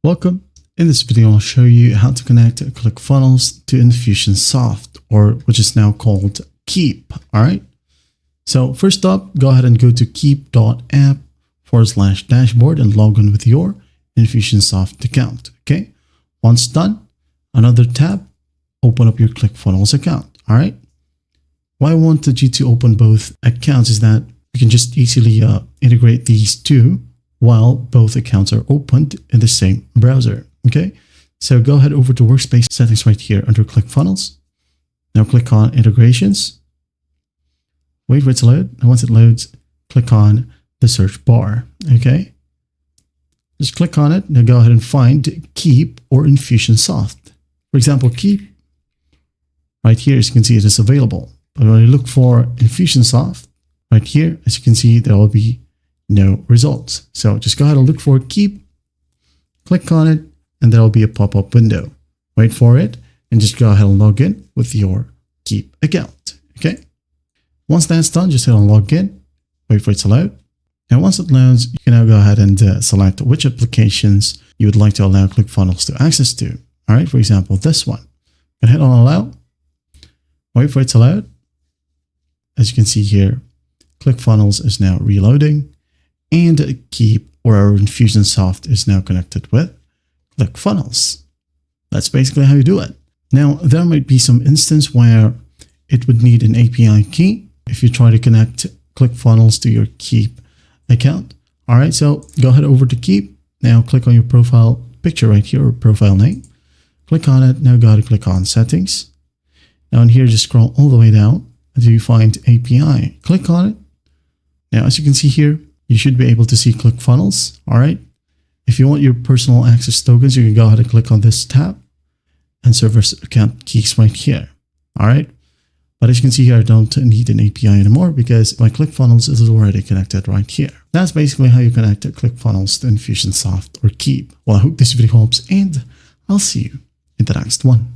Welcome. In this video, I'll show you how to connect ClickFunnels to Infusionsoft, or which is now called Keep. All right. So first up, go ahead and go to keep.app/dashboard and log in with your Infusionsoft account. Okay. Once done, another tab, open up your ClickFunnels account. All right. Why I wanted you to open both accounts is that you can just easily integrate these two while both accounts are opened in the same browser. Okay, so go ahead over to workspace settings right here under ClickFunnels. Now click on integrations. Wait for it to load. And once it loads, click on the search bar. Okay, just click on it. Now go ahead and find Keep or Infusionsoft. For example, Keep right here, as you can see, it is available. But when you look for Infusionsoft right here, as you can see, there will be no results. So just go ahead and look for Keep, click on it, and there will be a pop-up window. Wait for it and just go ahead and log in with your Keep account. Okay. Once that's done, just hit on log in, wait for it to load. And once it loads, you can now go ahead and select which applications you would like to allow ClickFunnels to access to. All right. For example, this one. And hit on allow, wait for it to load. As you can see here, ClickFunnels is now reloading. And Keep or our Infusionsoft is now connected with ClickFunnels. That's basically how you do it. Now, there might be some instance where it would need an API key if you try to connect ClickFunnels to your Keep account. All right, so go ahead over to Keep. Now click on your profile picture right here, or profile name. Click on it. Now go ahead and click on settings. Now in here, just scroll all the way down until you find API. Click on it. Now, as you can see here, you should be able to see ClickFunnels. All right. If you want your personal access tokens, you can go ahead and click on this tab and server account keys right here. All right. But as you can see here, I don't need an API anymore because my ClickFunnels is already connected right here. That's basically how you connect ClickFunnels to Infusionsoft or Keep. Well, I hope this video helps, and I'll see you in the next one.